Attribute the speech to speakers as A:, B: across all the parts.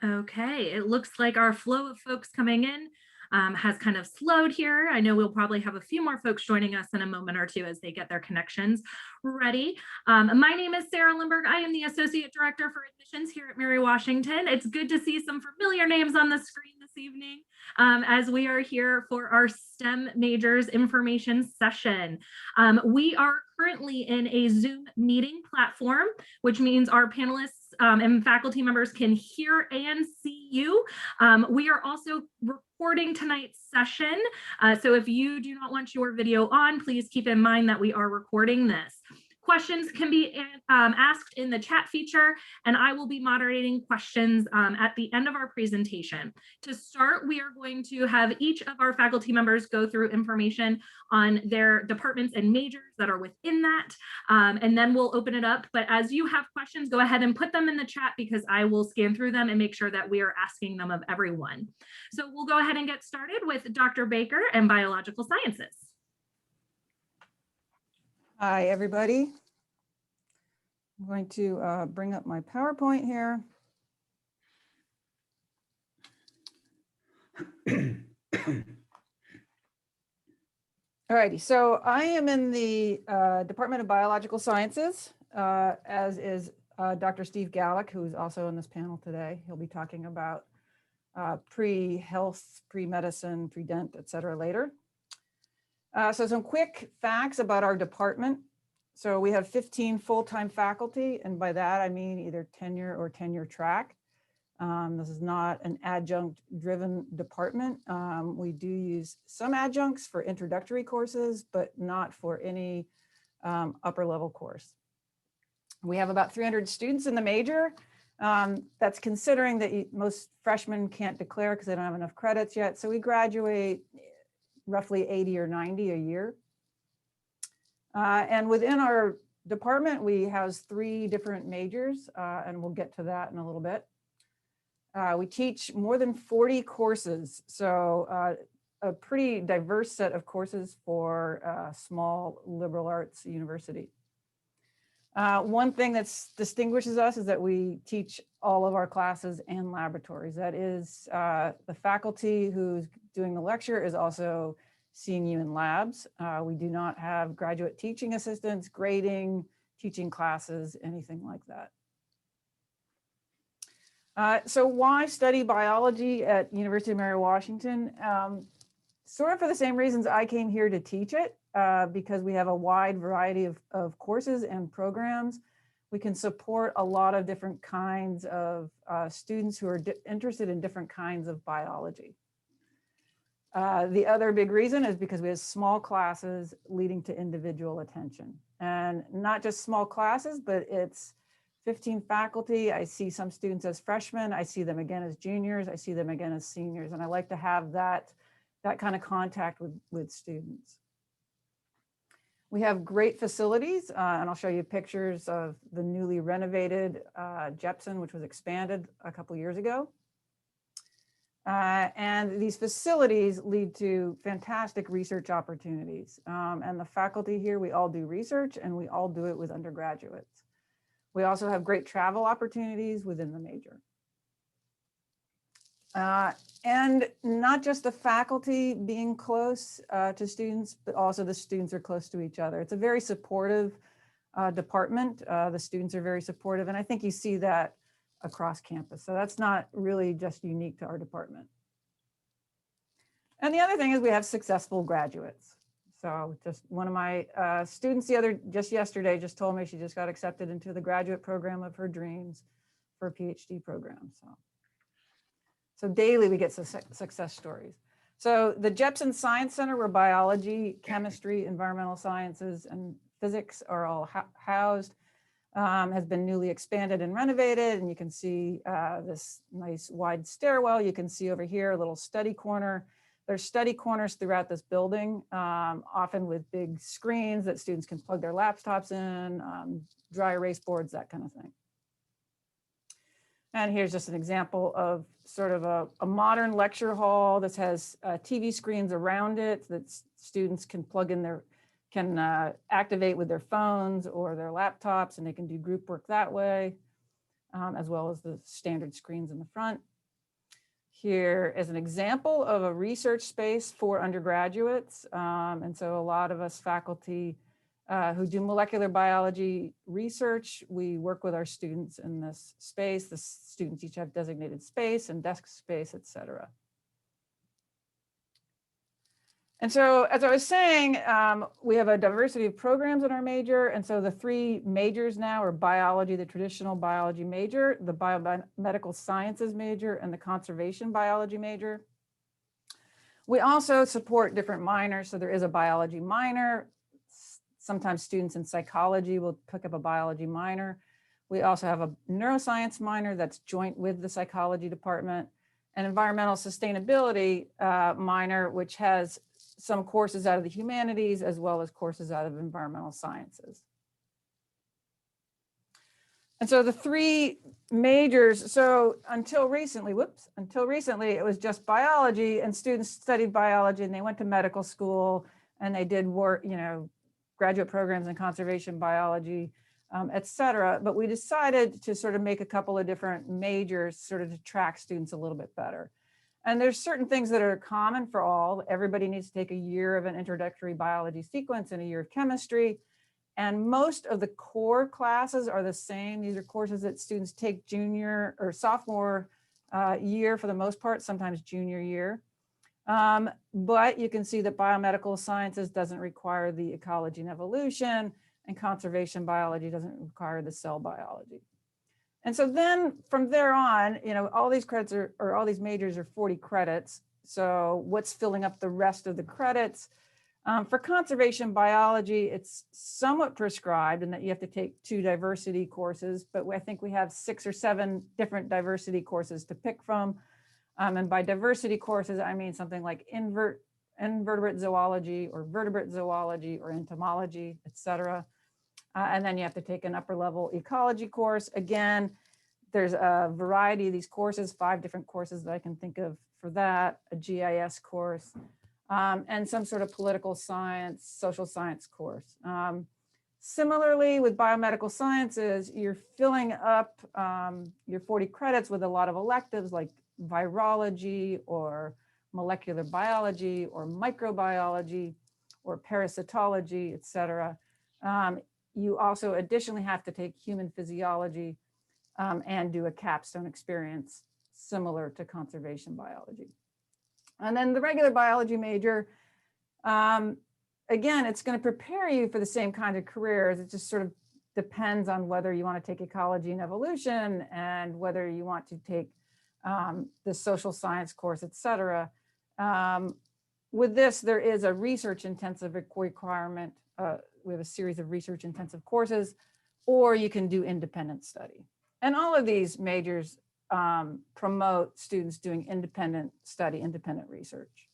A: Okay, it looks like our flow of folks coming in has kind of slowed here. I know we'll probably have a few more folks joining us in a moment or two as they get their connections ready. My name is Sarah Lindberg. I am the Associate Director for Admissions here at Mary Washington. It's good to see some familiar names on the screen this evening as we are here for our STEM majors information session. We are currently in a Zoom meeting platform, which means our panelists and faculty members can hear and see you. We are also recording tonight's session. So if you do not want your video on, please keep in mind that we are recording this. Questions can be asked in the chat feature, and I will be moderating questions at the end of our presentation. To start, we are going to have each of our faculty members go through information on their departments and majors that are within that, and then we'll open it up. But as you have questions, go ahead and put them in the chat because I will scan through them and make sure that we are asking them of everyone. So we'll go ahead and get started with Dr. Baker and Biological Sciences.
B: Hi, everybody. I'm going to bring up my PowerPoint here. All righty, so I am in the Department of Biological Sciences, as is Dr. Steve Gallick, who's also on this panel today. He'll be talking about pre-health, pre-medicine, pre-dent, et cetera later. So some quick facts about our department. So we have 15 full-time faculty, and by that I mean either tenure or tenure track. This is not an adjunct-driven department. We do use some adjuncts for introductory courses, but not for any upper-level course. We have about 300 students in the major. That's considering that most freshmen can't declare because they don't have enough credits yet. So we graduate roughly 80 or 90 a year. And within our department, we house 3 different majors, and we'll get to that in a little bit. We teach more than 40 courses, so a pretty diverse set of courses for a small liberal arts university. One thing that distinguishes us is that we teach all of our classes and laboratories. That is, the faculty who's doing the lecture is also seeing you in labs. We do not have graduate teaching assistants, grading, teaching classes, anything like that. So why study biology at University of Mary Washington? Sort of for the same reasons I came here to teach it, because we have a wide variety of courses and programs. We can support a lot of different kinds of students who are interested in different kinds of biology. The other big reason is because we have small classes leading to individual attention, and not just small classes, but it's 15 faculty. I see some students as freshmen. I see them again as juniors. I see them again as seniors. And I like to have that kind of contact with students. We have great facilities, and I'll show you pictures of the newly renovated Jepson, which was expanded a couple years ago. And these facilities lead to fantastic research opportunities. And the faculty here, we all do research, and we all do it with undergraduates. We also have great travel opportunities within the major. And not just the faculty being close to students, but also the students are close to each other. It's a very supportive department. The students are very supportive, and I think you see that across campus. So that's not really just unique to our department. And the other thing is we have successful graduates. So just one of my students just yesterday just told me she just got accepted into the graduate program of her dreams for a PhD program. So daily we get success stories. So the Jepson Science Center, where biology, chemistry, environmental sciences, and physics are all housed, has been newly expanded and renovated. And you can see this nice wide stairwell. You can see over here a little study corner. There's study corners throughout this building, often with big screens that students can plug their laptops in, dry erase boards, that kind of thing. And here's just an example of sort of a modern lecture hall. This has TV screens around it that students can plug in activate with their phones or their laptops, and they can do group work that way, as well as the standard screens in the front. here as an example of a research space for undergraduates. And so a lot of us faculty who do molecular biology research, we work with our students in this space. The students each have designated space and desk space, et cetera. And so, as I was saying, we have a diversity of programs in our major. And so the three majors now are biology, the traditional biology major, the biomedical sciences major, and the conservation biology major. We also support different minors. So there is a biology minor. Sometimes students in psychology will pick up a biology minor. We also have a neuroscience minor that's joint with the psychology department, and environmental sustainability minor, which has some courses out of the humanities as well as courses out of environmental sciences. And so the three majors, so until recently, it was just biology, and students studied biology and they went to medical school and they did work, graduate programs in conservation biology, et cetera. But we decided to sort of make a couple of different majors sort of to track students a little bit better. And there's certain things that are common for all. Everybody needs to take a year of an introductory biology sequence and a year of chemistry. And most of the core classes are the same. These are courses that students take junior or sophomore year for the most part, sometimes junior year. But you can see that biomedical sciences doesn't require the ecology and evolution, and conservation biology doesn't require the cell biology. And so then from there on, all these credits or all these majors are 40 credits. So what's filling up the rest of the credits? For conservation biology, it's somewhat prescribed in that you have to take 2 diversity courses, but I think we have 6 or 7 different diversity courses to pick from. And by diversity courses, I mean something like invertebrate zoology or vertebrate zoology or entomology, et cetera. And then you have to take an upper level ecology course. Again, there's a variety of these courses, 5 different courses that I can think of for that, a GIS course, and some sort of political science, social science course. Similarly, with biomedical sciences, you're filling up your 40 credits with a lot of electives like virology or molecular biology or microbiology or parasitology, et cetera. You also additionally have to take human physiology and do a capstone experience similar to conservation biology. And then the regular biology major, again, it's going to prepare you for the same kind of careers. It just sort of depends on whether you want to take ecology and evolution and whether you want to take the social science course, et cetera. With this, there is a research intensive requirement. We have a series of research intensive courses, or you can do independent study. And all of these majors promote students doing independent study, independent research.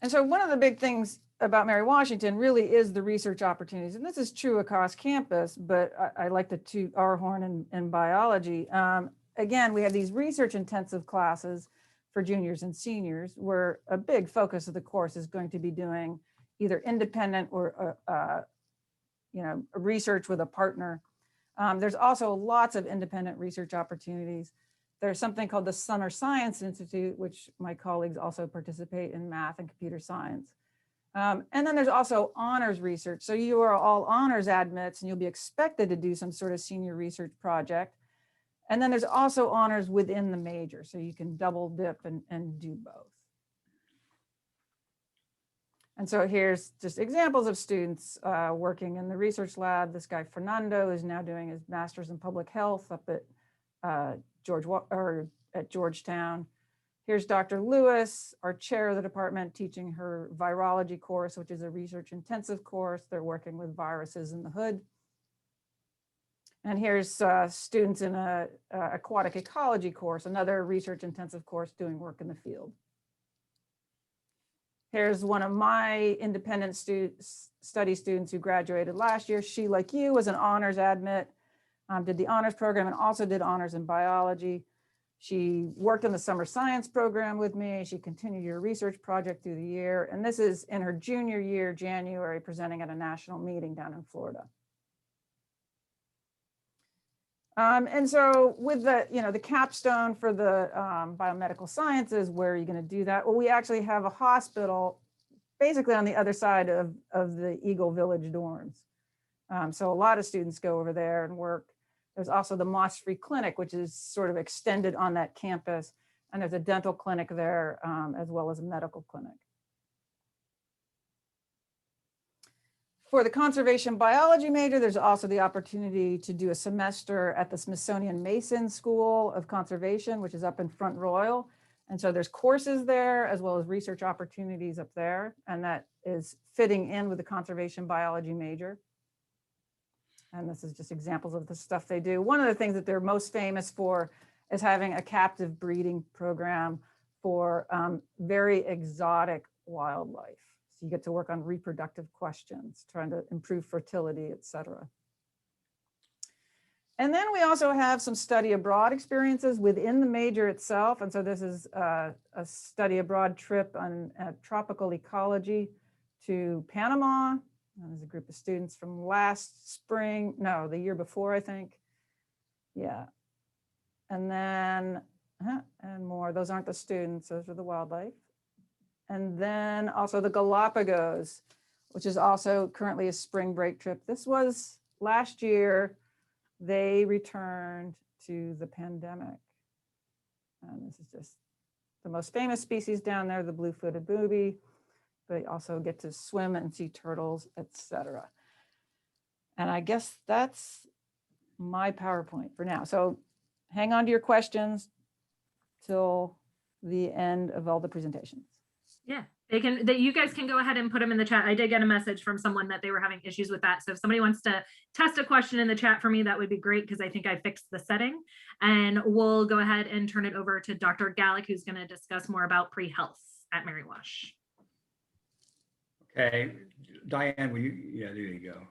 B: And so one of the big things about Mary Washington really is the research opportunities. And this is true across campus, but I like to toot our horn in biology. Again, we have these research intensive classes for juniors and seniors, where a big focus of the course is going to be doing either independent or research with a partner. There's also lots of independent research opportunities. There's something called the Summer Science Institute, which my colleagues also participate in math and computer science. And then there's also honors research. So you are all honors admits and you'll be expected to do some sort of senior research project. And then there's also honors within the major. So you can double dip and do both. And so here's just examples of students working in the research lab. This guy, Fernando, is now doing his master's in public health up at Georgetown. Here's Dr. Lewis, our chair of the department, teaching her virology course, which is a research intensive course. They're working with viruses in the hood. And here's students in a aquatic ecology course, another research intensive course doing work in the field. Here's one of my independent study students who graduated last year. She, like you, was an honors admit, did the honors program and also did honors in biology. She worked in the summer science program with me. She continued her research project through the year. And this is in her junior year, January, presenting at a national meeting down in Florida. And so with the, the capstone for the biomedical sciences, where are you going to do that? Well, we actually have a hospital basically on the other side of the Eagle Village dorms. So a lot of students go over there and work. There's also the Moss-Free Clinic, which is sort of extended on that campus. And there's a dental clinic there, as well as a medical clinic. For the conservation biology major, there's also the opportunity to do a semester at the Smithsonian Mason School of Conservation, which is up in Front Royal. And so there's courses there as well as research opportunities up there. And that is fitting in with the conservation biology major. And this is just examples of the stuff they do. One of the things that they're most famous for is having a captive breeding program for very exotic wildlife. So you get to work on reproductive questions, trying to improve fertility, et cetera. And then we also have some study abroad experiences within the major itself. And so this is a study abroad trip on tropical ecology to Panama. And there's a group of students from last spring, no, the year before, I think. Yeah. And then, and more, those aren't the students, those are the wildlife. And then also the Galapagos, which is also currently a spring break trip. This was last year. They returned to the pandemic. And this is just the most famous species down there, the blue-footed booby. They also get to swim and see turtles, etc. And I guess that's my PowerPoint for now. So hang on to your questions till the end of all the presentations.
A: Yeah, you guys can go ahead and put them in the chat. I did get a message from someone that they were having issues with that. So if somebody wants to test a question in the chat for me, that would be great, because I think I fixed the setting. And we'll go ahead and turn it over to Dr. Gallick, who's going to discuss more about pre-health at Mary Wash.
C: Okay, Diane, will you? Yeah, there you go.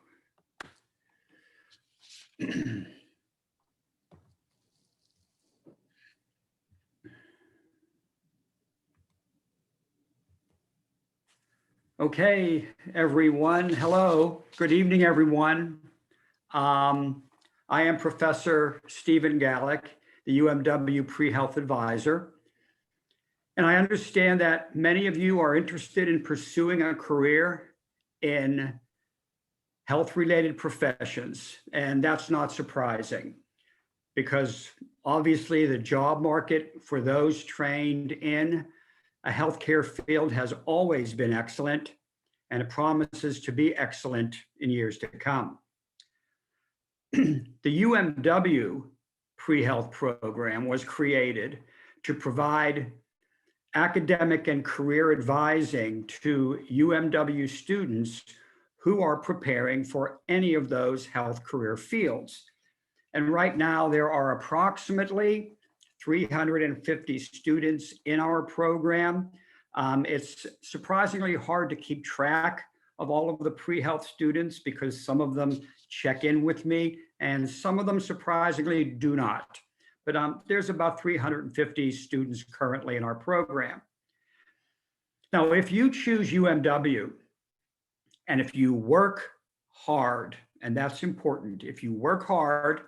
C: Okay, everyone. Hello. Good evening, everyone. I am Professor Stephen Gallick, the UMW Pre-Health Advisor. And I understand that many of you are interested in pursuing a career in health-related professions, and that's not surprising, because obviously the job market for those trained in a healthcare field has always been excellent, and it promises to be excellent in years to come. The UMW Pre-Health Program was created to provide academic and career advising to UMW students who are preparing for any of those health career fields. And right now there are approximately 350 students in our program. It's surprisingly hard to keep track of all of the pre-health students, because some of them check in with me and some of them surprisingly do not. But there's about 350 students currently in our program. Now, if you choose UMW, and if you work hard, and that's important, if you work hard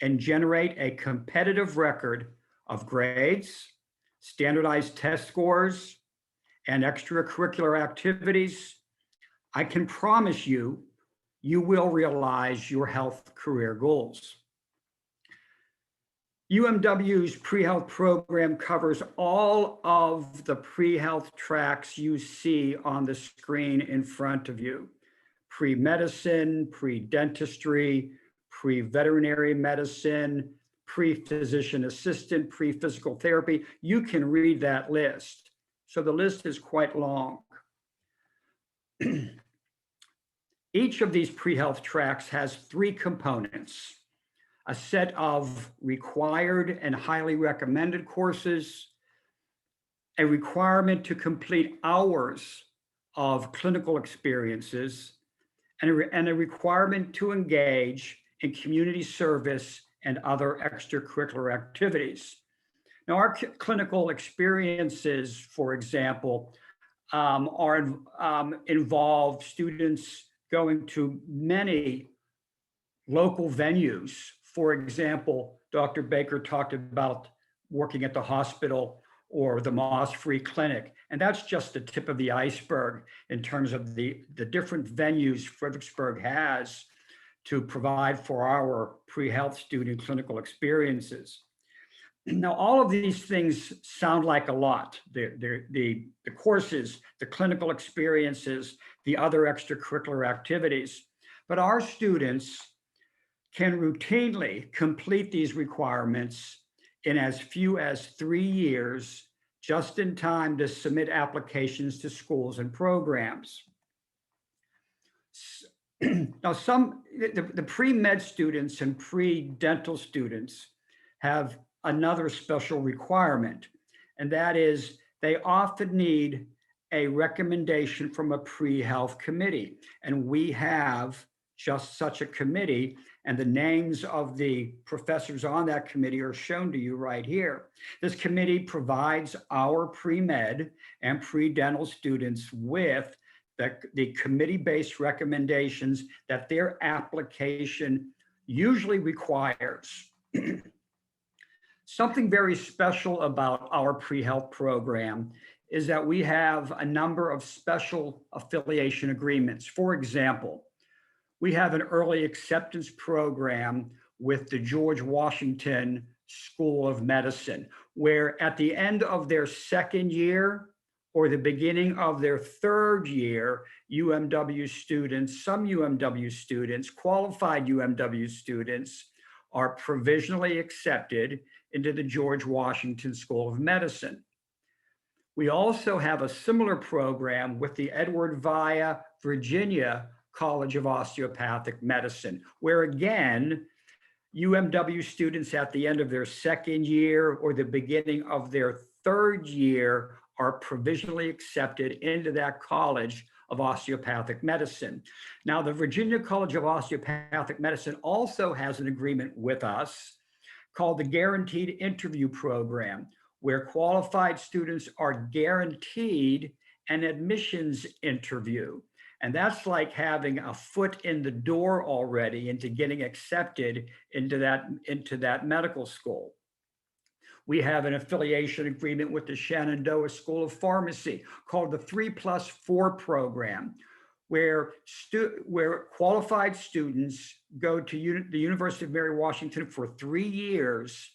C: and generate a competitive record of grades, standardized test scores, and extracurricular activities, I can promise you, you will realize your health career goals. UMW's pre-health program covers all of the pre-health tracks you see on the screen in front of you: pre-medicine, pre-dentistry, pre-veterinary medicine, pre-physician assistant, pre-physical therapy. You can read that list. So the list is quite long. Each of these pre-health tracks has 3 components: a set of required and highly recommended courses, a requirement to complete hours of clinical experiences, and a requirement to engage in community service and other extracurricular activities. Now, our clinical experiences, for example, involve students going to many local venues For example, Dr. Baker talked about working at the hospital or the Moss-Free Clinic. And that's just the tip of the iceberg in terms of the different venues Fredericksburg has to provide for our pre-health student clinical experiences. Now, all of these things sound like a lot. The courses, the clinical experiences, the other extracurricular activities, but our students can routinely complete these requirements in as few as 3 years, just in time to submit applications to schools and programs. Now, the pre-med students and pre-dental students have another special requirement, and that is they often need a recommendation from a pre-health committee. And we have just such a committee, and the names of the professors on that committee are shown to you right here. This committee provides our pre-med and pre-dental students with the committee-based recommendations that their application usually requires. Something very special about our pre-health program is that we have a number of special affiliation agreements. For example, we have an early acceptance program with the George Washington School of Medicine, where at the end of their second year or the beginning of their third year, UMW students, some UMW students, qualified UMW students, are provisionally accepted into the George Washington School of Medicine. We also have a similar program with the Edward Via, Virginia College of Osteopathic Medicine, where again, UMW students at the end of their second year or the beginning of their third year are provisionally accepted into that College of Osteopathic Medicine. Now, the Virginia College of Osteopathic Medicine also has an agreement with us called the Guaranteed Interview Program, where qualified students are guaranteed an admissions interview. And that's like having a foot in the door already into getting accepted into that medical school. We have an affiliation agreement with the Shenandoah School of Pharmacy called the 3+4 program, where qualified students go to the University of Mary Washington for 3 years,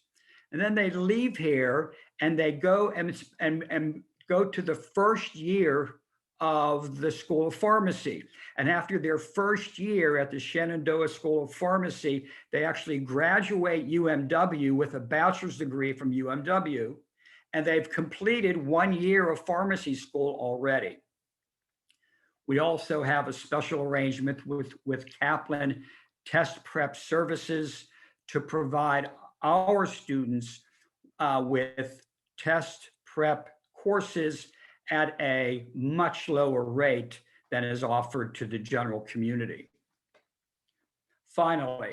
C: and then they leave here and they go and go to the first year of the School of Pharmacy. And after their first year at the Shenandoah School of Pharmacy, they actually graduate UMW with a bachelor's degree from UMW, and they've completed 1 year of pharmacy school already. We also have a special arrangement with Kaplan Test Prep Services to provide our students with test prep courses at a much lower rate than is offered to the general community. Finally,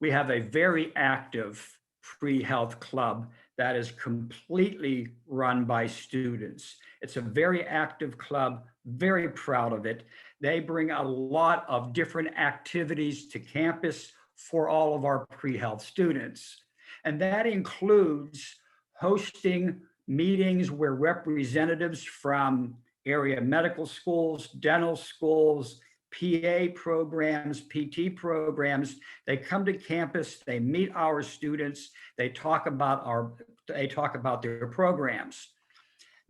C: we have a very active pre-health club that is completely run by students. It's a very active club, very proud of it. They bring a lot of different activities to campus for all of our pre-health students. And that includes hosting meetings where representatives from area medical schools, dental schools, PA programs, PT programs, they come to campus, they meet our students, they talk about their programs.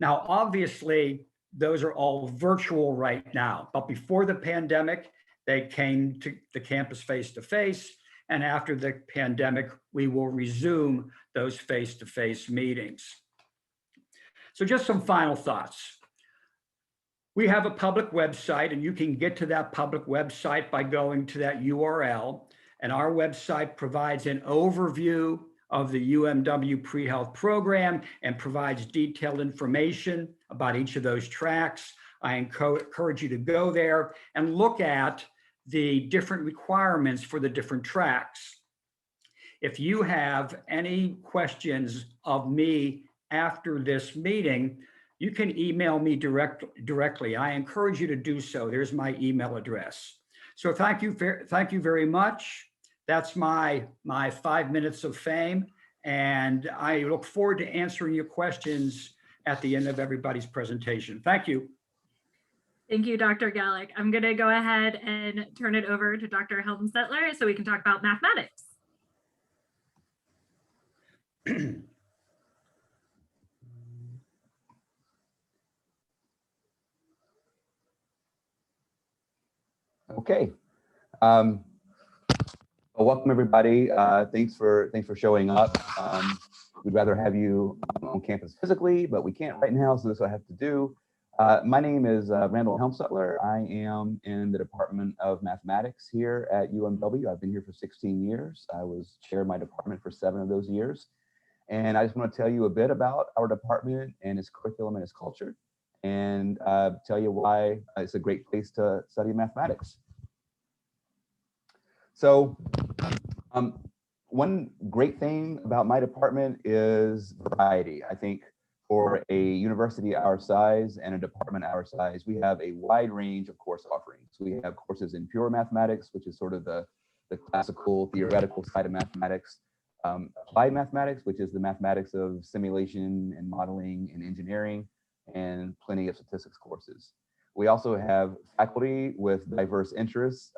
C: Now, obviously, those are all virtual right now, but before the pandemic, they came to the campus face-to-face, and after the pandemic, we will resume those face-to-face meetings. So just some final thoughts. We have a public website, and you can get to that public website by going to that URL. And our website provides an overview of the UMW Pre-Health Program and provides detailed information about each of those tracks. I encourage you to go there and look at the different requirements for the different tracks. If you have any questions of me after this meeting, you can email me directly. I encourage you to do so. There's my email address. So thank you very much. that's my 5 minutes of fame. And I look forward to answering your questions at the end of everybody's presentation. Thank you.
A: Thank you, Dr. Gallick. I'm going to go ahead and turn it over to Dr. Helmsetler so we can talk about mathematics.
D: Okay. Well, welcome everybody. Thanks for showing up. We'd rather have you on campus physically, but we can't right now, so this is what I have to do. My name is Randall Helmsetler. I am in the Department of Mathematics here at UMW. I've been here for 16 years. I was chair of my department for 7 of those years. And I just want to tell you a bit about our department and its curriculum and its culture, and tell you why it's a great place to study mathematics. So one great thing about my department is variety. I think for a university our size and a department our size, we have a wide range of course offerings. We have courses in pure mathematics, which is sort of the classical theoretical side of mathematics, applied mathematics, which is the mathematics of simulation and modeling and engineering, and plenty of statistics courses. We also have faculty with diverse interests,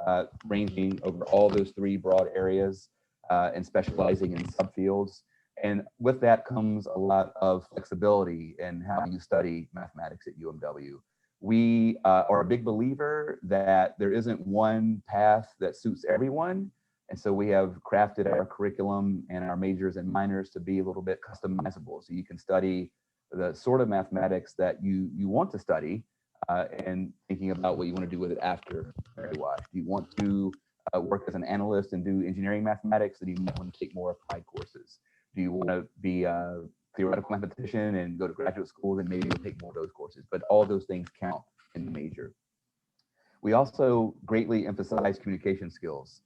D: ranging over all those 3 broad areas and specializing in subfields. And with that comes a lot of flexibility in how you study mathematics at UMW. We are a big believer that there isn't one path that suits everyone. And so we have crafted our curriculum and our majors and minors to be a little bit customizable. So you can study the sort of mathematics that you want to study, and thinking about what you want to do with it after Mary Wash. Do you want to work as an analyst and do engineering mathematics, then you might want to take more applied courses. Do you want to be a theoretical mathematician and go to graduate school, then maybe you'll take more of those courses. But all those things count in the major. We also greatly emphasize communication skills.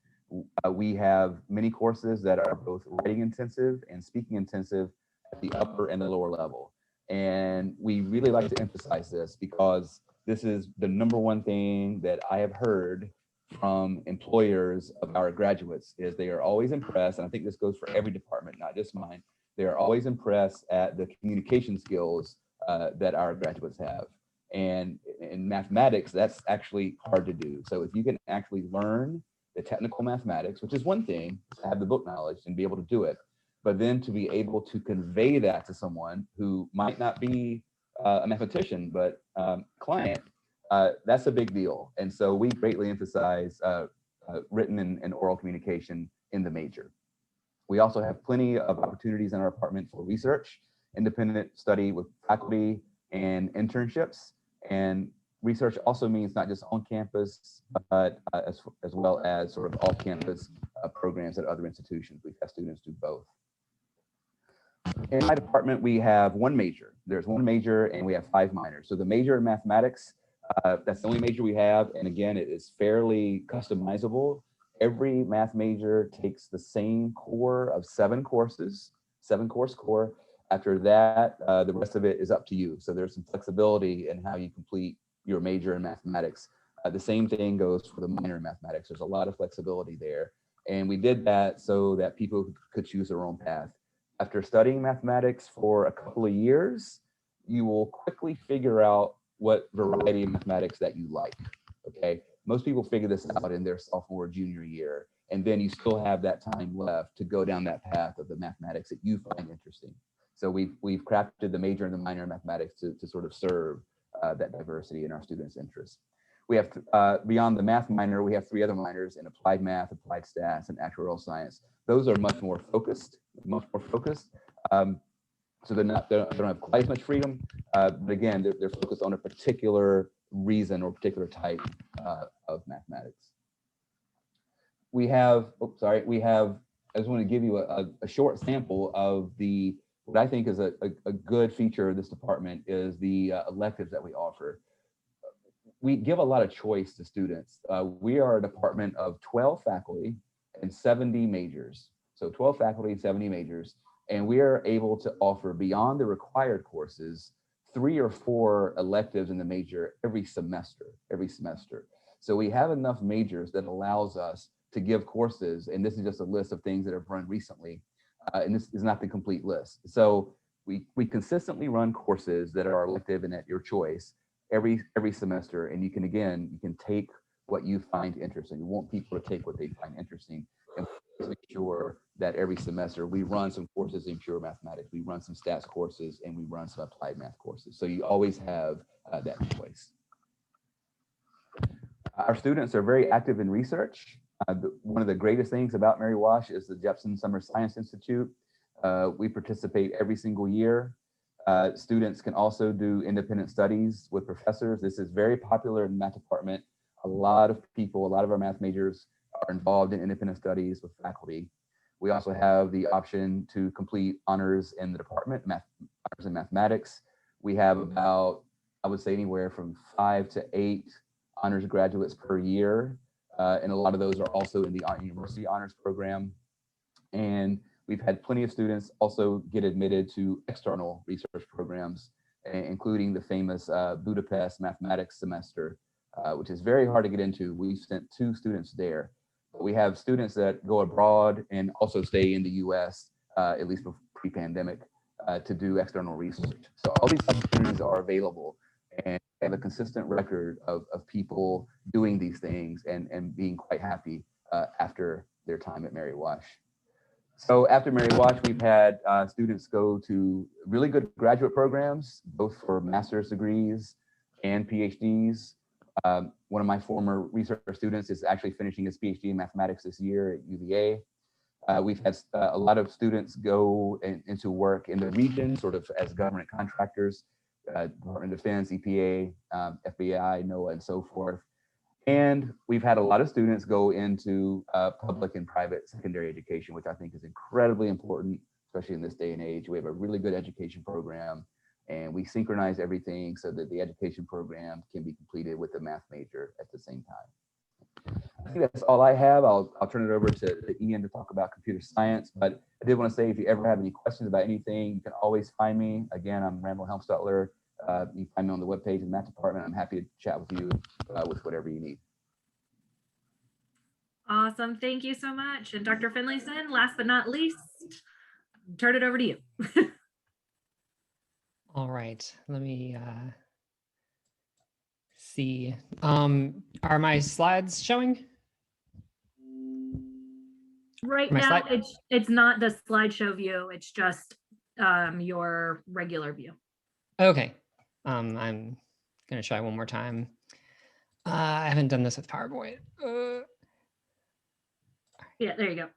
D: We have many courses that are both writing intensive and speaking intensive at the upper and the lower level. And we really like to emphasize this because this is the #1 thing that I have heard from employers of our graduates is they are always impressed, and I think this goes for every department, not just mine, they are always impressed at the communication skills that our graduates have. And in mathematics, that's actually hard to do. So if you can actually learn the technical mathematics, which is one thing, to have the book knowledge and be able to do it, but then to be able to convey that to someone who might not be a mathematician, but client, that's a big deal. And so we greatly emphasize written and oral communication in the major. We also have plenty of opportunities in our department for research, independent study with faculty, and internships. And research also means not just on campus, but as well as sort of off-campus programs at other institutions. We've had students do both. In my department, we have 1 major. There's 1 major and we have 5 minors. So the major in mathematics, that's the only major we have. And again, it is fairly customizable. Every math major takes the same core of 7 courses, 7-course core. After that, the rest of it is up to you. So there's some flexibility in how you complete your major in mathematics. The same thing goes for the minor in mathematics. There's a lot of flexibility there. And we did that so that people could choose their own path. After studying mathematics for a couple of years, you will quickly figure out what variety of mathematics that you like, okay? Most people figure this out in their sophomore or junior year, and then you still have that time left to go down that path of the mathematics that you find interesting. So we've crafted the major and the minor in mathematics to sort of serve that diversity in our students' interests. We have, beyond the math minor, we have 3 other minors in applied math, applied stats, and actuarial science. Those are much more focused. So they don't have quite as much freedom, but again, they're focused on a particular reason or particular type of mathematics. We have, I just want to give you a short sample of what I think is a good feature of this department is the electives that we offer. We give a lot of choice to students. We are a department of 12 faculty and 70 majors. So 12 faculty and 70 majors. And we are able to offer beyond the required courses, 3 or 4 electives in the major every semester. So we have enough majors that allows us to give courses, and this is just a list of things that have run recently, and this is not the complete list. So we consistently run courses that are elective and at your choice every semester, and you can take what you find interesting. We want people to take what they find interesting, and make sure that every semester we run some courses in pure mathematics, we run some stats courses, and we run some applied math courses. So you always have that choice. Our students are very active in research. One of the greatest things about Mary Wash is the Jepson Summer Science Institute. We participate every single year. Students can also do independent studies with professors. This is very popular in the math department. A lot of people, a lot of our math majors are involved in independent studies with faculty. We also have the option to complete honors in the department, honors in mathematics. We have about, I would say, anywhere from 5 to 8 honors graduates per year. And a lot of those are also in the university honors program. And we've had plenty of students also get admitted to external research programs, including the famous Budapest mathematics semester, which is very hard to get into. We've sent 2 students there. But we have students that go abroad and also stay in the US, at least pre-pandemic, to do external research. So all these opportunities are available, and have a consistent record of people doing these things and being quite happy after their time at Mary Wash. So after Mary Wash, we've had students go to really good graduate programs, both for master's degrees and PhDs. One of my former research students is actually finishing his PhD in mathematics this year at UVA. We've had a lot of students go into work in the region, sort of as government contractors, Department of Defense, EPA, FBI, NOAA, and so forth. And we've had a lot of students go into public and private secondary education, which I think is incredibly important, especially in this day and age. We have a really good education program, and we synchronize everything so that the education program can be completed with the math major at the same time. I think that's all I have. I'll turn it over to Ian to talk about computer science, but I did want to say, if you ever have any questions about anything, you can always find me. Again, I'm Randall Helmsetler. You can find me on the webpage in the math department. I'm happy to chat with you with whatever you need.
A: Awesome. Thank you so much. And Dr. Fedlacin, last but not least, turn it over to you.
E: All right, let me see. Are my slides showing?
A: Right
E: My
A: now,
E: slide-
A: it's not the slideshow view. It's just your regular view.
E: Okay, I'm gonna try one more time. I haven't done this with PowerPoint.
A: Yeah, there you go.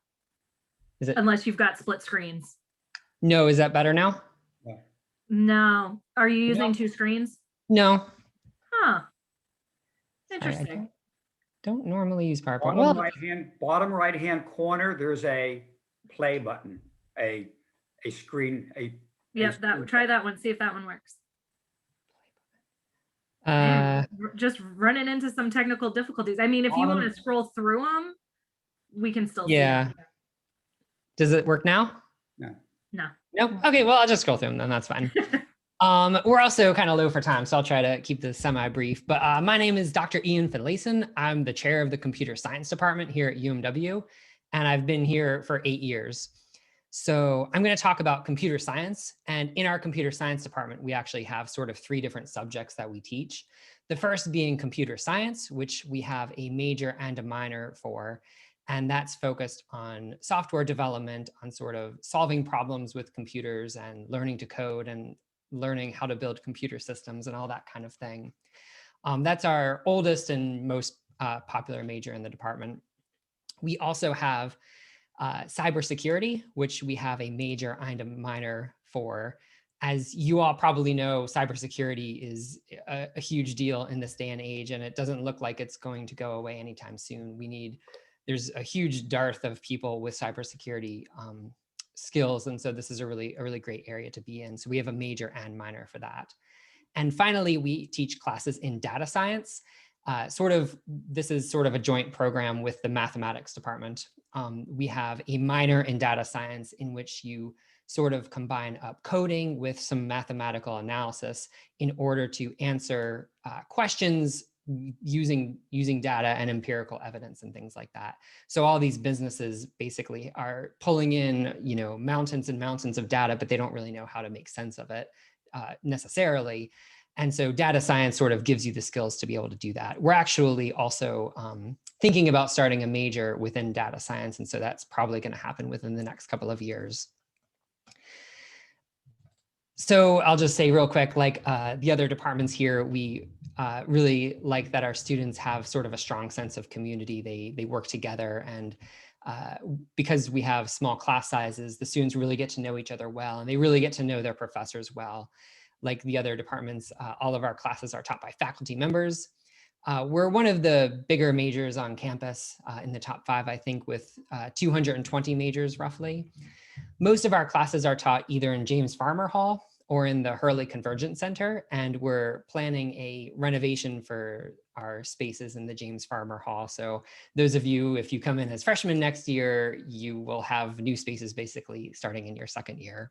E: Is it?
A: Unless you've got split screens.
E: No, is that better now?
A: No. Are you using
C: No.
A: 2 screens?
E: No.
A: Huh.
E: I
A: Interesting.
E: don't normally use PowerPoint. Well,
C: Bottom right hand corner, there's a play button, a screen,
A: Yep, try that one. See if that one works.
E: uh,
A: Man, we're just running into some technical difficulties. I mean, if you want to scroll through them, we can still
E: yeah.
A: see them.
E: Does it work now?
A: No.
E: No? Okay, well, I'll just scroll through them then, that's fine. We're also kind of low for time, so I'll try to keep this semi-brief. But my name is Dr. Ian Fedlacin. I'm the chair of the computer science department here at UMW, and I've been here for 8 years. So I'm going to talk about computer science. And in our computer science department, we actually have sort of 3 different subjects that we teach. The first being computer science, which we have a major and a minor for. And that's focused on software development, on sort of solving problems with computers and learning to code and learning how to build computer systems and all that kind of thing. That's our oldest and most popular major in the department. We also have cybersecurity, which we have a major and a minor for. As you all probably know, cybersecurity is a huge deal in this day and age, and it doesn't look like it's going to go away anytime soon. There's a huge dearth of people with cybersecurity skills, and so this is a really great area to be in. So we have a major and minor for that. And finally, we teach classes in data science. This is sort of a joint program with the mathematics department. We have a minor in data science in which you sort of combine up coding with some mathematical analysis in order to answer questions using data and empirical evidence and things like that. So all these businesses basically are pulling in, mountains and mountains of data, but they don't really know how to make sense of it necessarily. And so data science sort of gives you the skills to be able to do that. We're actually also thinking about starting a major within data science. And so that's probably going to happen within the next couple of years. So I'll just say real quick, like the other departments here, we really like that our students have sort of a strong sense of community. They work together, and because we have small class sizes, the students really get to know each other well, and they really get to know their professors well. Like the other departments, all of our classes are taught by faculty members. We're one of the bigger majors on campus, in the top 5, I think, with 220 majors roughly. Most of our classes are taught either in James Farmer Hall or in the Hurley Convergence Center, and we're planning a renovation for our spaces in the James Farmer Hall. So those of you, if you come in as freshmen next year, you will have new spaces basically starting in your second year.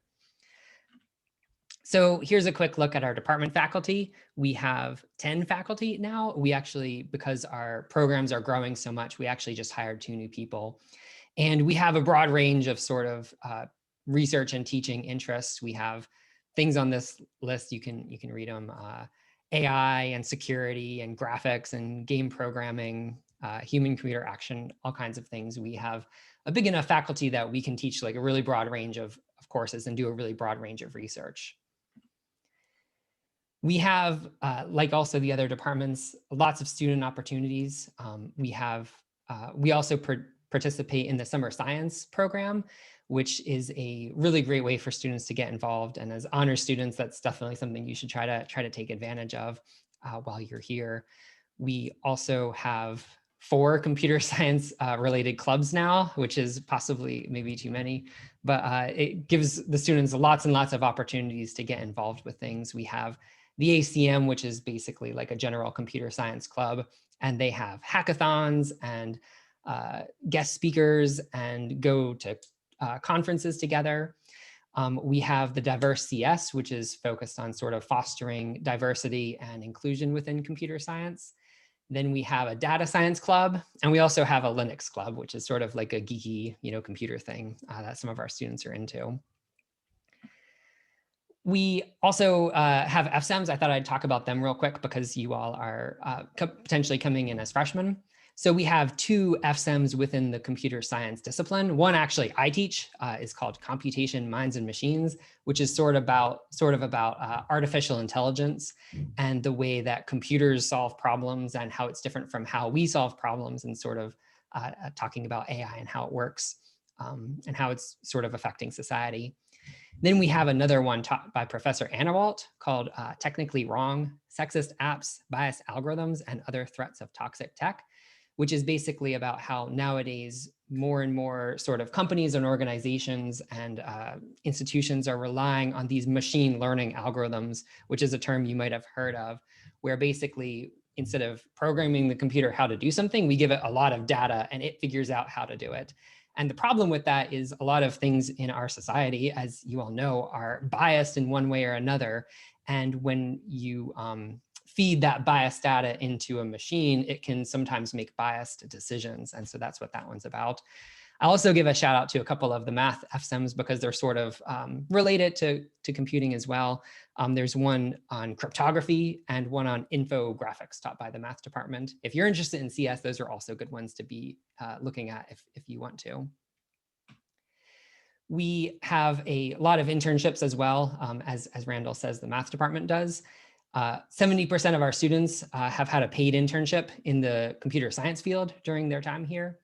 E: So here's a quick look at our department faculty. We have 10 faculty now. We actually, because our programs are growing so much, we actually just hired 2 new people. And we have a broad range of sort of research and teaching interests. We have things on this list, you can read them, AI and security and graphics and game programming, human computer action, all kinds of things. We have a big enough faculty that we can teach like a really broad range of courses and do a really broad range of research. We have, like also the other departments, lots of student opportunities. We also participate in the summer science program, which is a really great way for students to get involved. And as honors students, that's definitely something you should try to take advantage of while you're here. We also have 4 computer science related clubs now, which is possibly maybe too many, but it gives the students lots and lots of opportunities to get involved with things. We have the ACM, which is basically like a general computer science club, and they have hackathons and guest speakers and go to conferences together. We have the Diverse CS, which is focused on sort of fostering diversity and inclusion within computer science. Then we have a data science club, and we also have a Linux club, which is sort of like a geeky, computer thing that some of our students are into. We also have FSEMs. I thought I'd talk about them real quick because you all are potentially coming in as freshmen. So we have 2 FSEMs within the computer science discipline. One actually I teach is called Computation, Minds and Machines, which is sort of about artificial intelligence and the way that computers solve problems and how it's different from how we solve problems, and sort of talking about AI and how it works and how it's sort of affecting society. Then we have another one taught by Professor Annawalt called Technically Wrong, Sexist Apps, Biased Algorithms, and Other Threats of Toxic Tech, which is basically about how nowadays more and more sort of companies and organizations and institutions are relying on these machine learning algorithms, which is a term you might have heard of, where basically instead of programming the computer how to do something, we give it a lot of data and it figures out how to do it. And the problem with that is a lot of things in our society, as you all know, are biased in one way or another. And when you feed that biased data into a machine, it can sometimes make biased decisions. And so that's what that one's about. I'll also give a shout out to a couple of the math FSEMs because they're sort of related to computing as well. There's one on cryptography and one on infographics taught by the math department. If you're interested in CS, those are also good ones to be looking at if you want to. We have a lot of internships as well, as Randall says, the math department does. 70% of our students have had a paid internship in the computer science field during their time here.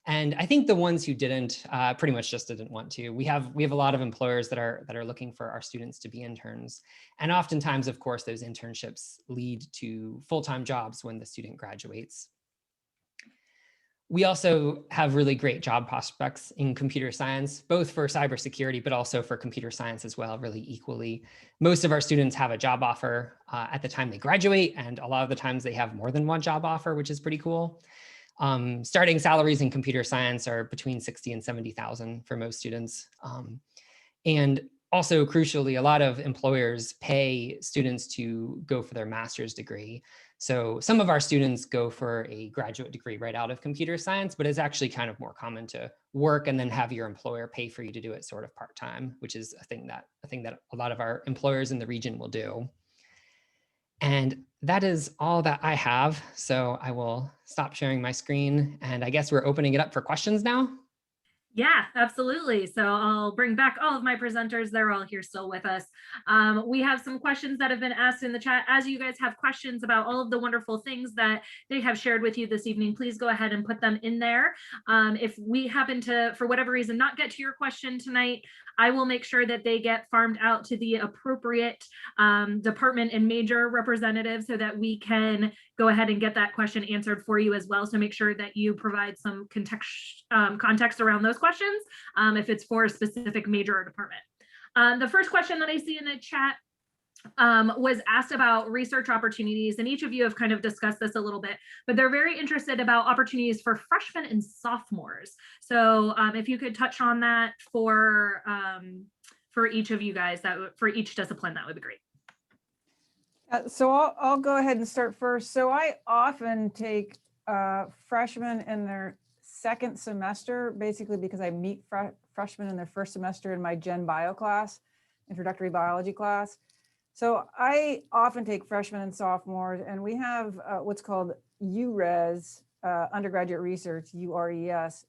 E: And I think the ones who didn't pretty much just didn't want to. We have a lot of employers that are looking for our students to be interns. And oftentimes, of course, those internships lead to full-time jobs when the student graduates. We also have really great job prospects in computer science, both for cybersecurity, but also for computer science as well, really equally. Most of our students have a job offer at the time they graduate, and a lot of the times they have more than one job offer, which is pretty cool. Starting salaries in computer science are between 60 and 70,000 for most students. And also crucially, a lot of employers pay students to go for their master's degree. So some of our students go for a graduate degree right out of computer science, but it's actually kind of more common to work and then have your employer pay for you to do it sort of part-time, which is a thing that a lot of our employers in the region will do. And that is all that I have. So I will stop sharing my screen, and I guess we're opening it up for questions now.
A: Yeah, absolutely. So I'll bring back all of my presenters. They're all here still with us. We have some questions that have been asked in the chat. As you guys have questions about all of the wonderful things that they have shared with you this evening, please go ahead and put them in there. If we happen to, for whatever reason, not get to your question tonight, I will make sure that they get farmed out to the appropriate department and major representative so that we can go ahead and get that question answered for you as well. So make sure that you provide some context around those questions if it's for a specific major or department. The first question that I see in the chat was asked about research opportunities, and each of you have kind of discussed this a little bit, but they're very interested about opportunities for freshmen and sophomores. So if you could touch on that for each of you guys, for each discipline, that would be great.
B: So I'll go ahead and start first. So I often take freshmen in their second semester, basically because I meet freshmen in their first semester in my Gen Bio class, introductory biology class. So I often take freshmen and sophomores, and we have what's called URES, undergraduate research, URES,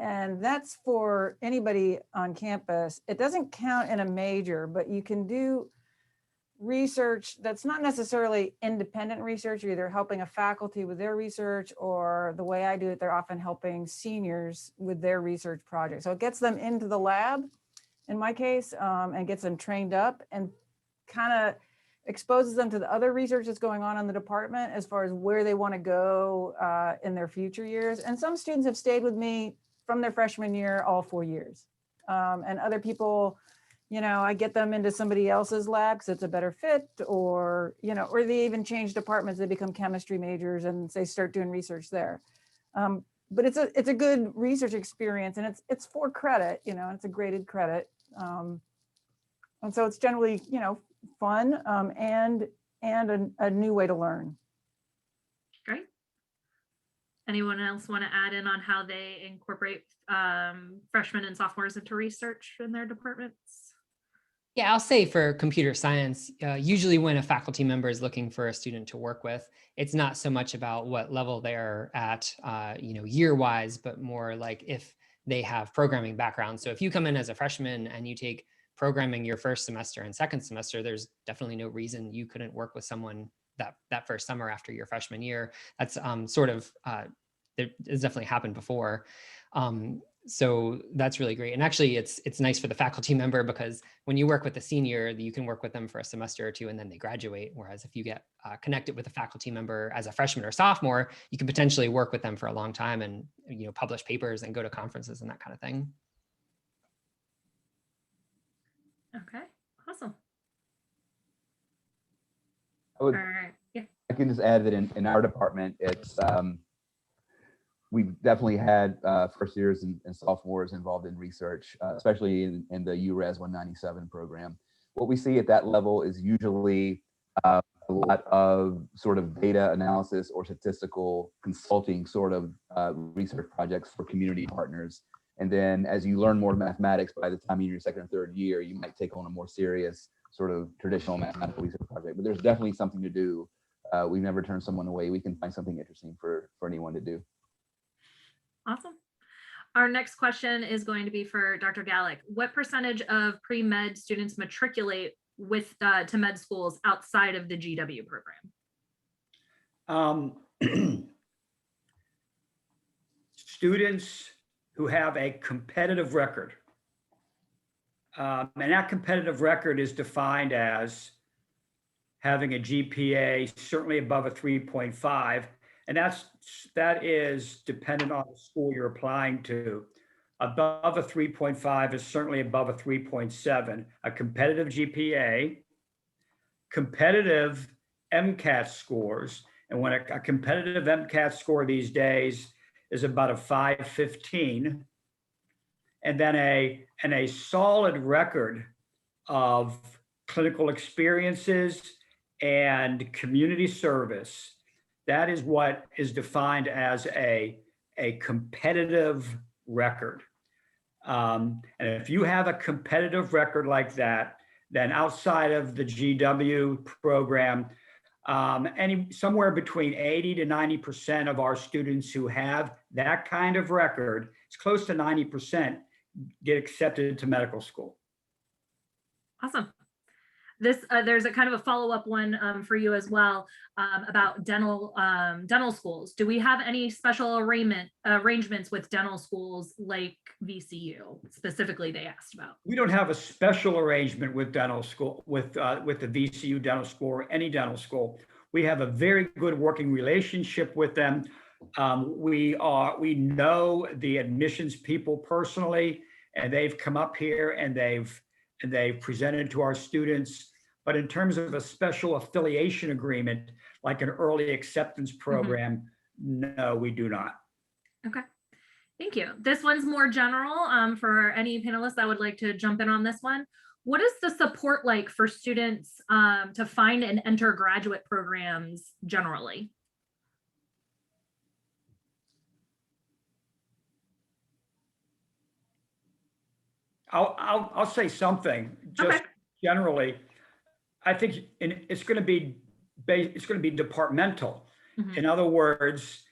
B: and that's for anybody on campus. It doesn't count in a major, but you can do research that's not necessarily independent research. You're either helping a faculty with their research, or the way I do it, they're often helping seniors with their research project. So it gets them into the lab, in my case, and gets them trained up and kind of exposes them to the other research that's going on in the department as far as where they want to go in their future years. And some students have stayed with me from their freshman year all 4 years. And other people, you know, I get them into somebody else's lab because it's a better fit, or, you know, or they even change departments, they become chemistry majors and they start doing research there. But it's a good research experience, and it's for credit, you know, it's a graded credit. And so it's generally, you know, fun and a new way to learn.
A: Great. Anyone else want to add in on how they incorporate freshmen and sophomores into research in their departments?
E: Yeah, I'll say for computer science, usually when a faculty member is looking for a student to work with, it's not so much about what level they're at, you know, year-wise, but more like if they have programming background. So if you come in as a freshman and you take programming your first semester and second semester, there's definitely no reason you couldn't work with someone that first summer after your freshman year. That's sort of, it's definitely happened before. So that's really great. And actually it's nice for the faculty member, because when you work with a senior, you can work with them for a semester or two and then they graduate. Whereas if you get connected with a faculty member as a freshman or sophomore, you can potentially work with them for a long time and, you know, publish papers and go to conferences and that kind of thing.
A: Okay, awesome.
D: All
A: right. Yeah.
D: I can just add that in our department, it's we've definitely had first years and sophomores involved in research, especially in the URES 197 program. What we see at that level is usually a lot of sort of data analysis or statistical consulting sort of research projects for community partners. And then as you learn more mathematics, by the time you're in your second or third year, you might take on a more serious sort of traditional mathematical research project. But there's definitely something to do. We've never turned someone away. We can find something interesting for anyone to do.
A: Awesome. Our next question is going to be for Dr. Gallick. What percentage of pre-med students matriculate with to med schools outside of the GW program?
C: Students who have a competitive record. And that competitive record is defined as having a GPA certainly above a 3.5. And that is dependent on the school you're applying to. Above a 3.5 is certainly above a 3.7. A competitive GPA, competitive MCAT scores, and when a competitive MCAT score these days is about a 515, and then a solid record of clinical experiences and community service That is what is defined as a competitive record. And if you have a competitive record like that, then outside of the GW program, somewhere between 80 to 90% of our students who have that kind of record, it's close to 90%, get accepted to medical school.
A: Awesome. There's a kind of a follow-up one for you as well about dental schools. Do we have any special arrangements with dental schools like VCU specifically? They asked about.
C: We don't have a special arrangement with dental school with the VCU dental school or any dental school. We have a very good working relationship with them. We know the admissions people personally, and they've come up here and they've presented to our students. But in terms of a special affiliation agreement, like an early acceptance program, no, we do not.
A: Okay, thank you. This one's more general for any panelists that would like to jump in on this one. What is the support like for students to find and enter graduate programs generally?
C: I'll say something just generally. I think it's going to be departmental. In other words,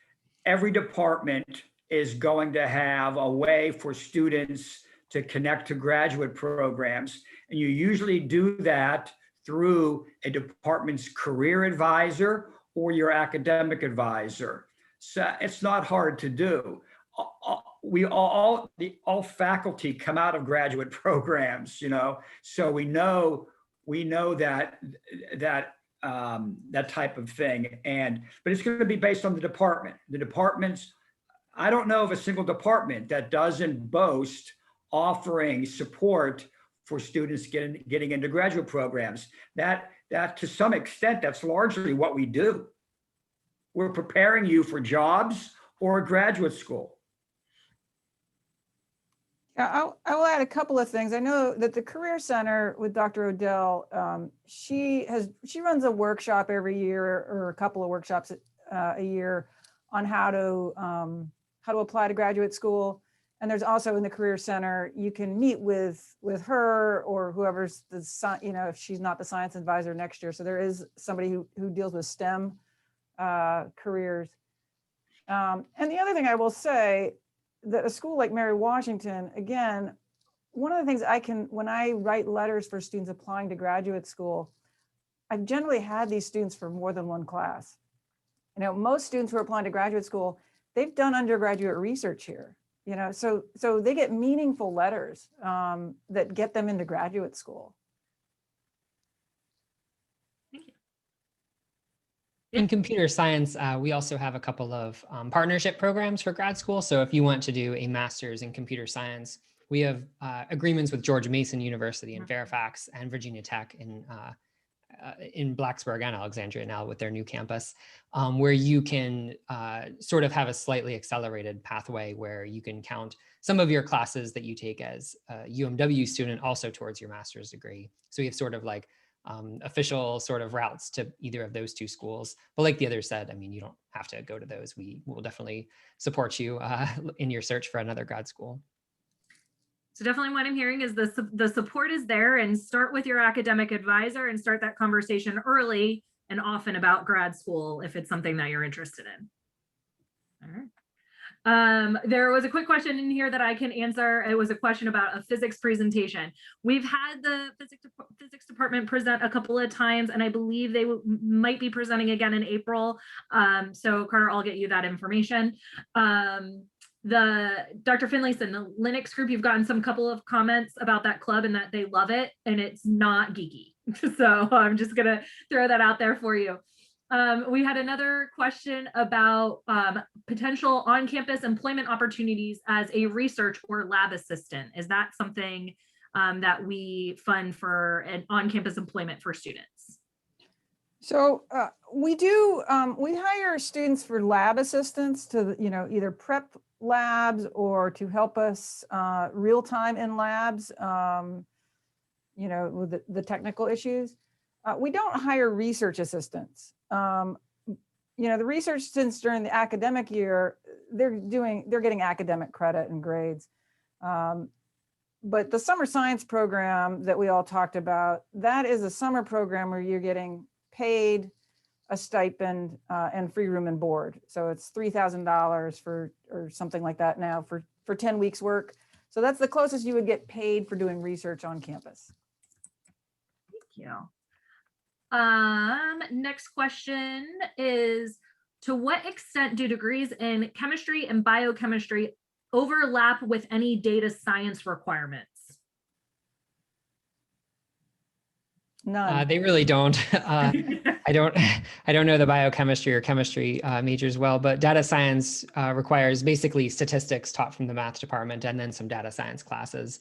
C: every department is going to have a way for students to connect to graduate programs, and you usually do that through a department's career advisor or your academic advisor. So it's not hard to do. All faculty come out of graduate programs, so we know that type of thing. But it's going to be based on the department. The departments, I don't know of a single department that doesn't boast offering support for students getting into graduate programs. That to some extent, that's largely what we do. We're preparing you for jobs or graduate school.
B: Yeah, I will add a couple of things. I know that the Career Center with Dr. Odell, she runs a workshop every year or a couple of workshops a year on how to apply to graduate school. And there's also in the Career Center, you can meet with her or whoever's if she's not the science advisor next year. So there is somebody who deals with STEM careers. And the other thing I will say, that a school like Mary Washington, again, one of the things when I write letters for students applying to graduate school, I've generally had these students for more than one class. Most students who are applying to graduate school, they've done undergraduate research here, so they get meaningful letters that get them into graduate school.
E: In computer science, we also have a couple of partnership programs for grad school. So if you want to do a master's in computer science, we have agreements with George Mason University in Fairfax and Virginia Tech in Blacksburg and Alexandria now with their new campus, where you can sort of have a slightly accelerated pathway where you can count some of your classes that you take as a UMW student also towards your master's degree. So we have sort of like official sort of routes to either of those two schools. But like the others said, I mean, you don't have to go to those. We will definitely support you in your search for another grad school.
A: So definitely what I'm hearing is the support is there, and start with your academic advisor and start that conversation early and often about grad school if it's something that you're interested in. All right. There was a quick question in here that I can answer. It was a question about a physics presentation. We've had the physics department present a couple of times, and I believe they might be presenting again in April. So Carter, I'll get you that information. Dr. Fedlacin, the Linux group, you've gotten some couple of comments about that club and that they love it and it's not geeky. So I'm just gonna throw that out there for you. We had another question about potential on-campus employment opportunities as a research or lab assistant. Is that something that we fund for an on-campus employment for students?
B: So we do, we hire students for lab assistants to, either prep labs or to help us real-time in labs, with the technical issues. We don't hire research assistants. the research students during the academic year, they're getting academic credit and grades. But the summer science program that we all talked about, that is a summer program where you're getting paid a stipend and free room and board. So it's $3,000 or something like that now for 10 weeks work. So that's the closest you would get paid for doing research on campus.
A: Thank you. Next question is, to what extent do degrees in chemistry and biochemistry overlap with any data science requirements?
B: None.
E: They really don't. I don't know the biochemistry or chemistry majors well, but data science requires basically statistics taught from the math department and then some data science classes.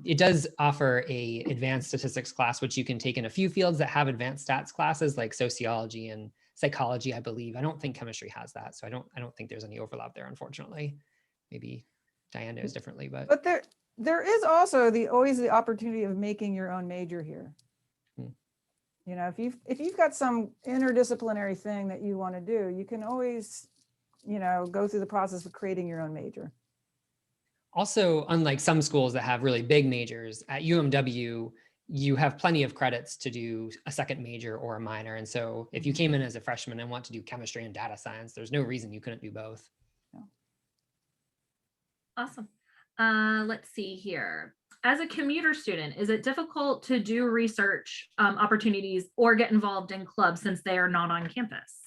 E: It does offer a advanced statistics class, which you can take in a few fields that have advanced stats classes like sociology and psychology, I believe. I don't think chemistry has that, so I don't think there's any overlap there, unfortunately. Maybe Diane knows differently, but
B: there is also always the opportunity of making your own major here. If you've got some interdisciplinary thing that you want to do, you can always, go through the process of creating your own major.
E: Also, unlike some schools that have really big majors, at UMW, you have plenty of credits to do a second major or a minor. And so if you came in as a freshman and want to do chemistry and data science, there's no reason you couldn't do both.
A: Awesome. Let's see here. As a commuter student, is it difficult to do research opportunities or get involved in clubs since they are not on campus?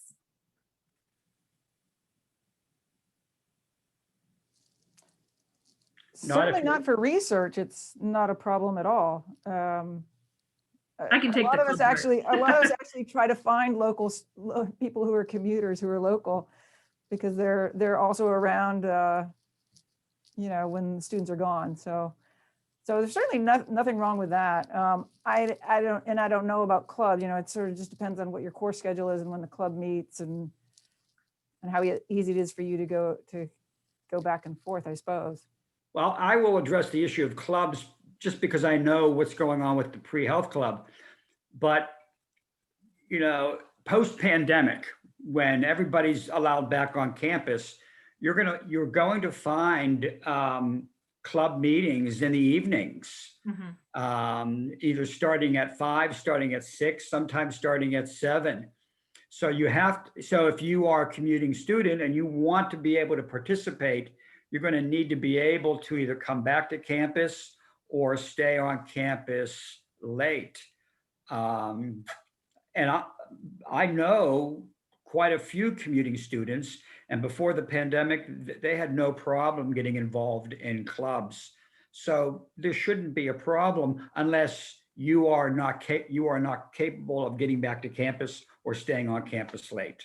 B: Certainly not for research. It's not a problem at all.
A: I can take
B: a lot of us
A: part.
B: actually try to find people who are commuters who are local, because they're also around when students are gone. So there's certainly nothing wrong with that. I don't know about club. It sort of just depends on what your course schedule is and when the club meets and how easy it is for you to go back and forth, I suppose.
C: Well, I will address the issue of clubs just because I know what's going on with the pre-health club. But, post-pandemic, when everybody's allowed back on campus, you're going to find club meetings in the evenings, either starting at 5, starting at 6, sometimes starting at 7. So if you are a commuting student and you want to be able to participate, you're going to need to be able to either come back to campus or stay on campus late. And I know quite a few commuting students, and before the pandemic, they had no problem getting involved in clubs. So there shouldn't be a problem unless you are not capable of getting back to campus or staying on campus late.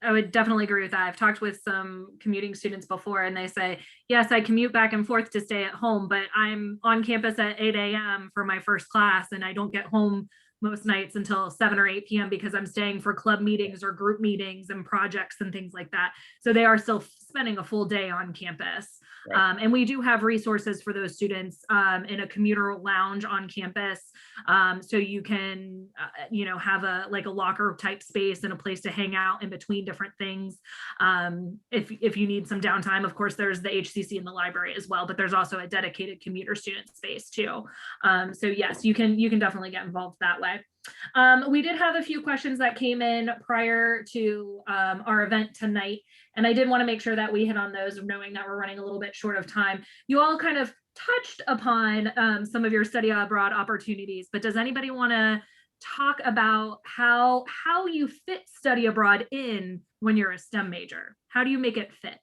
A: I would definitely agree with that. I've talked with some commuting students before, and they say, yes, I commute back and forth to stay at home, but I'm on campus at 8 a.m. for my first class, and I don't get home most nights until 7 or 8 p.m. because I'm staying for club meetings or group meetings and projects and things like that. So they are still spending a full day on campus. Right. And we do have resources for those students in a commuter lounge on campus. So you can, have a locker type space and a place to hang out in between different things. If you need some downtime, of course, there's the HCC in the library as well, but there's also a dedicated commuter student space too. So yes, you can definitely get involved that way. We did have a few questions that came in prior to our event tonight, and I did want to make sure that we hit on those, knowing that we're running a little bit short of time. You all kind of touched upon some of your study abroad opportunities, but does anybody want to talk about how you fit study abroad in when you're a STEM major? How do you make it fit?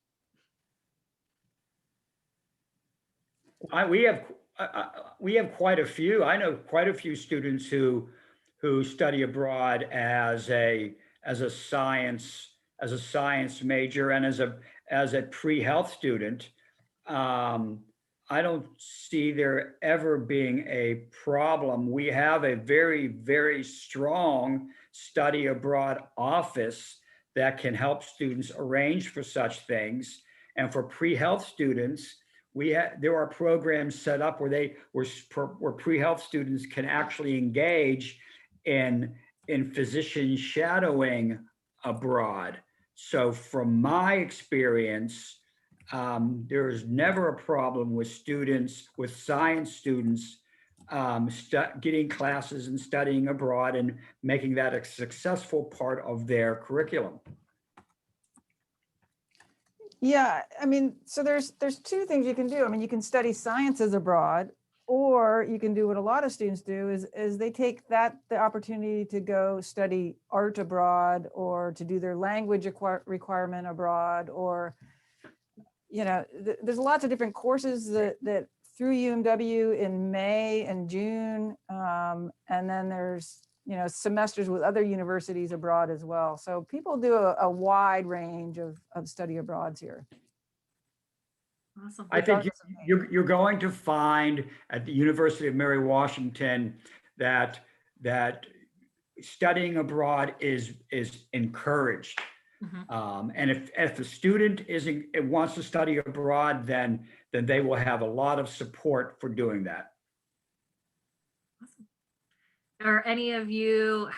C: We have quite a few. I know quite a few students who study abroad as a science major and as a pre-health student. I don't see there ever being a problem. We have a very, very strong study abroad office that can help students arrange for such things. And for pre-health students, there are programs set up where pre-health students can actually engage in in physician shadowing abroad. So from my experience, there's never a problem with students, with science students, getting classes and studying abroad and making that a successful part of their curriculum.
B: Yeah, I mean, so there's two things you can do. I mean, you can study sciences abroad, or you can do what a lot of students do is they take the opportunity to go study art abroad, or to do their language requirement abroad, or, you know, there's lots of different courses that through UMW in May and June. And then there's, you know, semesters with other universities abroad as well. So people do a wide range of study abroads here.
A: Awesome.
C: I think you're going to find at the University of Mary Washington that studying abroad is encouraged. And if a student wants to study abroad, then they will have a lot of support for doing that.
A: Awesome. Are any of you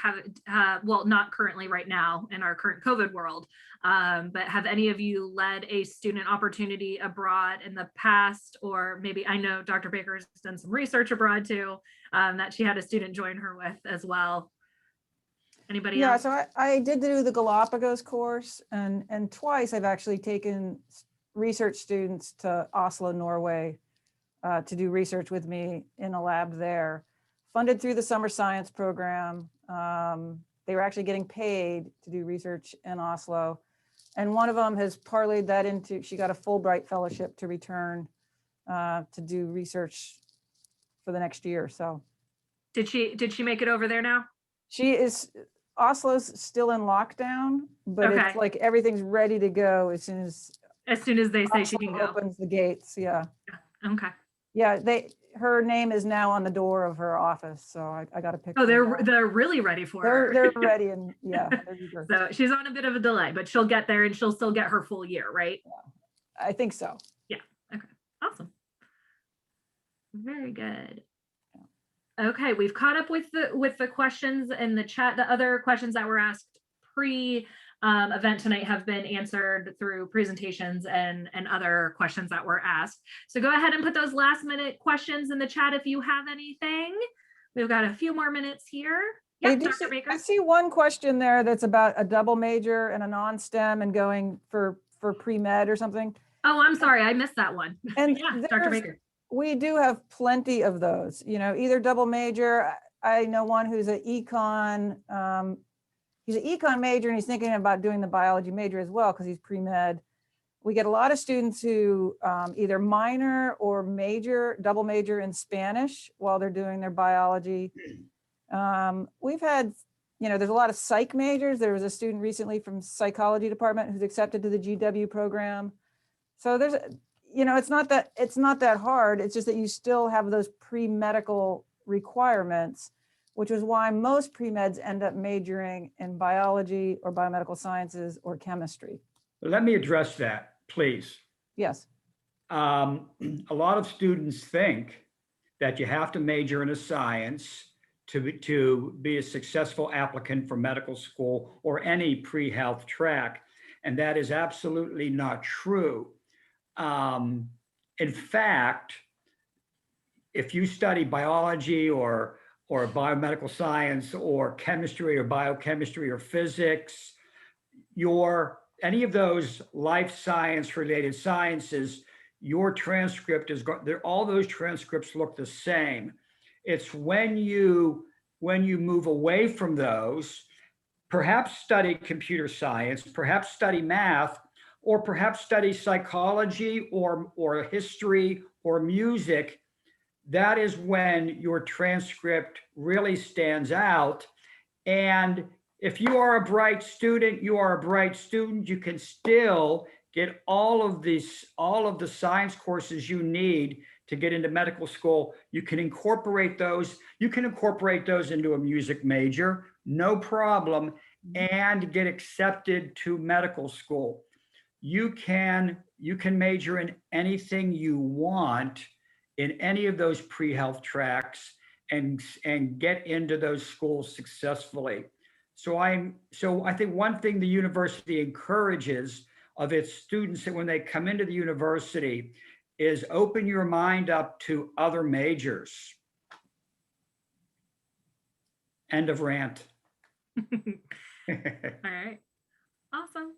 A: well, not currently right now in our current COVID world, but have any of you led a student opportunity abroad in the past? Or maybe, I know Dr. Baker's done some research abroad too, that she had a student join her with as well. Anybody else?
B: Yeah, so I did do the Galapagos course, and twice I've actually taken research students to Oslo, Norway, to do research with me in a lab there, funded through the summer science program. They were actually getting paid to do research in Oslo. And one of them has parlayed that into, she got a Fulbright fellowship to return to do research for the next year. So
A: Did she make it over there now?
B: Oslo's still in lockdown, but
A: Okay.
B: it's like everything's ready to go as soon as
A: they say she can go.
B: opens the gates. Yeah.
A: Okay.
B: Yeah, her name is now on the door of her office, so I got a picture.
A: Oh, they're really ready for her.
B: They're ready, and yeah.
A: So she's on a bit of a delay, but she'll get there and she'll still get her full year, right?
B: Yeah, I think so.
A: Yeah. Okay. Awesome. Very good. Okay, we've caught up with the questions in the chat. The other questions that were asked event tonight have been answered through presentations and other questions that were asked. So go ahead and put those last minute questions in the chat if you have anything. We've got a few more minutes here. Yeah, Dr. Baker.
B: I see one question there that's about a double major and a non-STEM and going for pre-med or something.
A: Oh, I'm sorry, I missed that one.
B: And
A: yeah, Dr. Baker.
B: We do have plenty of those, you know, either double major. I know one who's an econ, he's an econ major and he's thinking about doing the biology major as well because he's pre-med. We get a lot of students who either minor or double major in Spanish while they're doing their biology. We've had, you know, there's a lot of psych majors. There was a student recently from psychology department who's accepted to the GW program. So there's, you know, it's not that hard. It's just that you still have those pre-medical requirements, which is why most pre-meds end up majoring in biology or biomedical sciences or chemistry.
C: Let me address that, please.
B: Yes.
C: A lot of students think that you have to major in a science to be a successful applicant for medical school or any pre-health track, and that is absolutely not true. In fact, if you study biology or biomedical science or chemistry or biochemistry or physics, any of those life science related sciences, your transcript all those transcripts look the same. It's when you move away from those, perhaps study computer science, perhaps study math, or perhaps study psychology or history or music, that is when your transcript really stands out. And if you are a bright student, you can still get all of the science courses you need to get into medical school. You can incorporate those into a music major, no problem, and get accepted to medical school. You can major in anything you want in any of those pre-health tracks and get into those schools successfully. So I think one thing the university encourages of its students that when they come into the university is open your mind up to other majors. End of rant.
A: All right. Awesome.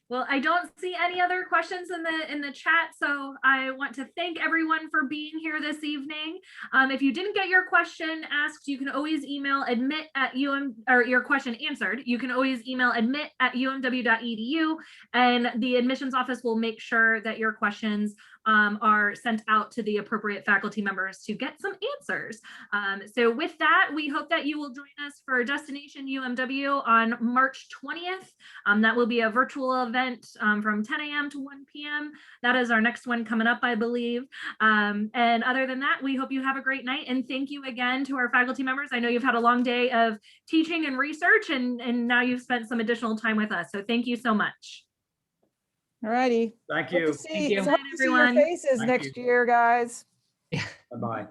A: Well, I don't see any other questions in the chat, so I want to thank everyone for being here this evening. If you didn't get your question asked, you can always email or your question answered. You can always email admit@umw.edu, and the admissions office will make sure that your questions are sent out to the appropriate faculty members to get some answers. So with that, we hope that you will join us for Destination UMW on March 20th. That will be a virtual event from 10 a.m. to 1 p.m. That is our next one coming up, I believe. And other than that, we hope you have a great night. And thank you again to our faculty members. I know you've had a long day of teaching and research, and now you've spent some additional time with us. So thank you so much.
B: All righty.
C: Thank
B: Hope
C: you.
B: to see,
E: Thank you.
B: hope to see your
A: Everyone.
B: faces
C: Thank
B: next
C: you.
B: year, guys.
C: Bye-bye.